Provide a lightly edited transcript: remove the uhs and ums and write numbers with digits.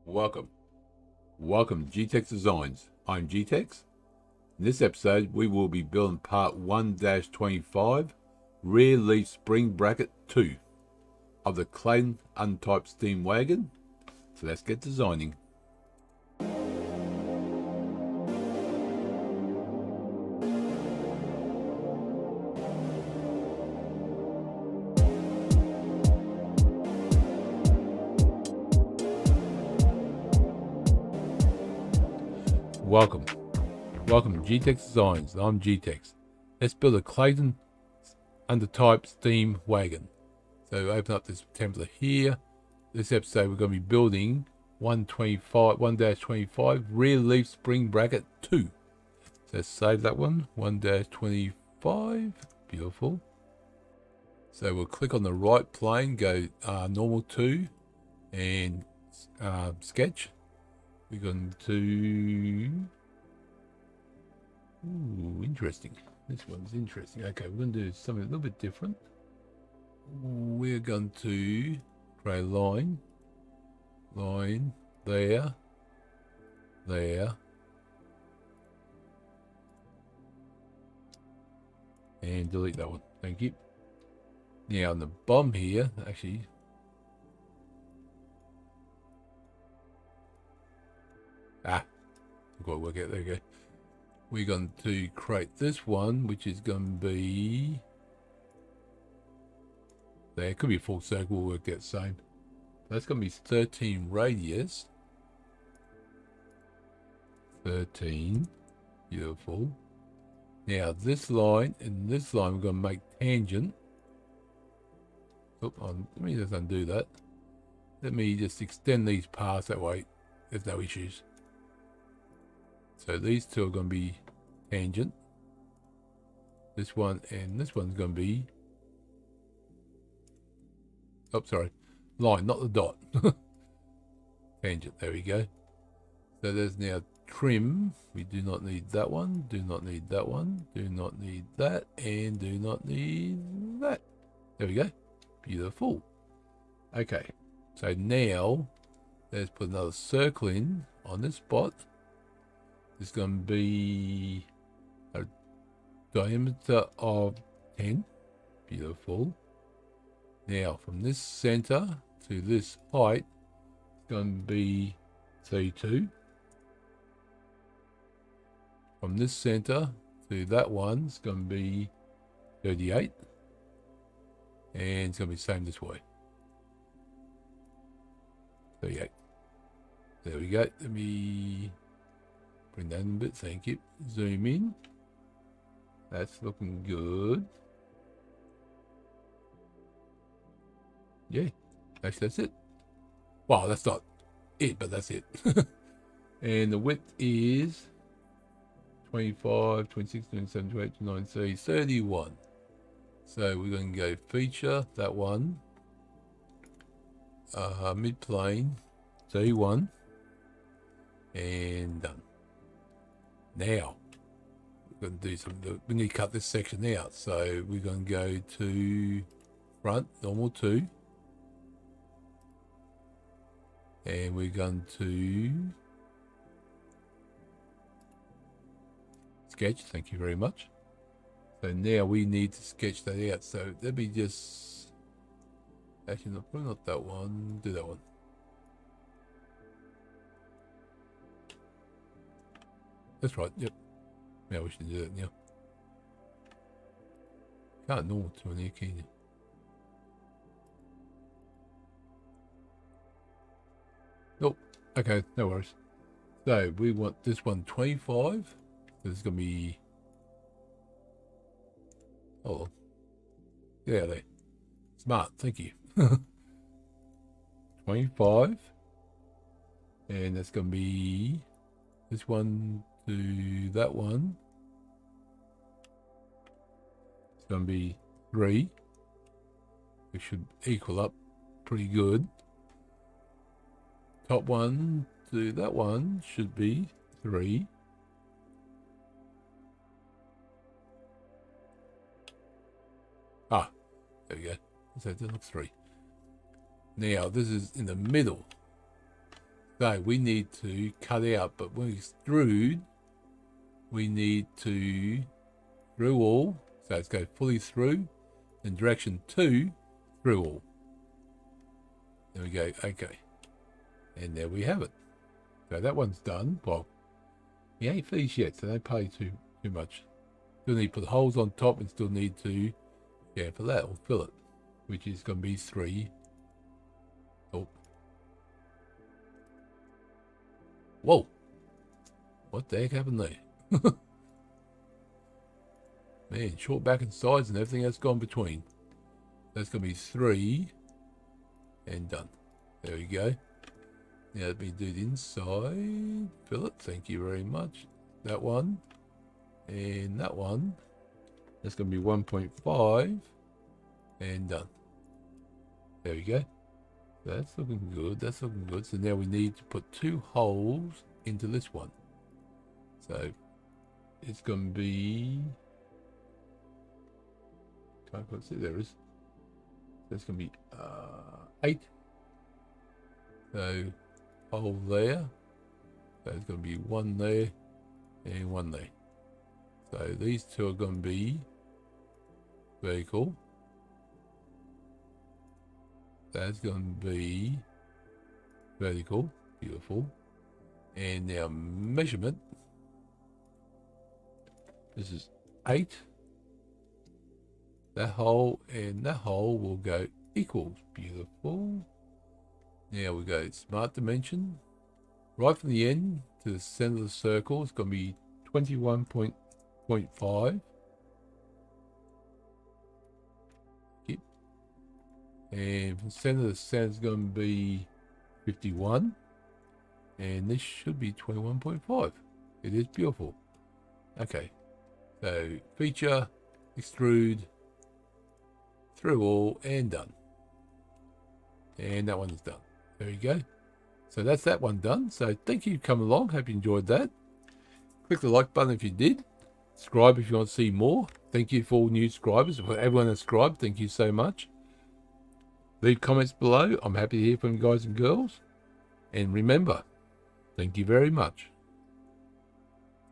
Welcome. Welcome to G-Tex Designs. I'm G-Tex. In this episode, we will be building part 1-25, rear leaf spring bracket 2 of the Clayton Undertype steam wagon. So let's get designing. Welcome to G-Tex Designs. I'm G-Tex. Let's build a Clayton Undertype steam wagon. So open up this template here. This episode we're going to be building 1-25 rear leaf spring bracket 2. So let's save that one. 1-25. Beautiful. So we'll click on the right plane, go normal 2 and sketch. We're going to... Ooh, interesting. This one's interesting. Okay, we're going to do something a little bit different. We're going to create a line there, and delete that one. Thank you. Now on the bottom here, actually, got to work out. There you go. We're going to create this one, which is going to be there. It could be a full circle. We'll work that same. That's going to be 13 radius. 13. Beautiful. Now this line and this line we're going to make tangent. Let me just undo that. Let me just extend these paths, that way there's no issues. So these two are going to be tangent. This one and this one's going to be... Oh, sorry. Line, not the dot. Tangent, there we go. So there's now trim. We do not need that one. Do not need that one. Do not need that. And do not need that. There we go. Beautiful. Okay. So now, let's put another circle in on this spot. It's going to be a diameter of 10. Beautiful. Now, from this center to this height, it's going to be 32. From this center to that one, it's going to be 38. And it's going to be the same this way. 38. There we go. Let me... bring that in a bit, thank you. Zoom in. That's looking good. Yeah, actually that's it. Well, that's not it, but that's it. And the width is 25, 26, 27, 28, 29, 30, 31. So we're going to go feature, that one. Mid-plane, 31. And done. Now, we're going to do something. We need to cut this section out. So we're going to go to front, normal 2. And we're going to sketch. Thank you very much. So now we need to sketch that out. So let me just... Actually, no, probably not that one. Do that one. That's right, yep. Yeah, we should do that now. Can't normal to an here, can you? Nope. Okay, no worries. So we want this one 25. This is gonna be... Oh, yeah, there. Smart, thank you. 25. And that's gonna be this one to that one. It's going to be 3. We should equal up pretty good. Top one to that one should be 3. Ah, there we go. So that looks 3. Now this is in the middle. So we need to cut out, but when we extrude, we need to through all. So let's go fully through, and direction 2, through all. There we go, okay. And there we have it. So that one's done. Well, he ain't finished yet, so don't pay too much. Still need to put holes on top and still need to, yeah, for that, or fill it, which is going to be 3. Oh. Whoa. What the heck happened there? Man, short back and sides and everything that's gone between. That's going to be 3. And done. There we go. Now let me do the inside. Fill it. Thank you very much. That one. And that one. That's going to be 1.5. And done. There we go. That's looking good. That's looking good. So now we need to put 2 holes into this one. So it's going to be... Can't quite see. There it is. That's going to be 8. So hole there. So it's going to be 1 there and 1 there. So these 2 are going to be vertical. That's going to be vertical. Beautiful. And now measurement. This is 8. That hole and that hole will go equals. Beautiful. Now we go smart dimension. Right from the end to the center of the circle, it's going to be 21.5. Yep. And from the center to the center is going to be 51. And this should be 21.5. It is beautiful. Okay. So feature, extrude, through all, and done. And that one is done. There you go. So that's that one done. So thank you for coming along. Hope you enjoyed that. Click the like button if you did. Subscribe if you want to see more. Thank you for all new subscribers. For everyone that's subscribed, thank you so much. Leave comments below. I'm happy to hear from you guys and girls. And remember, thank you very much.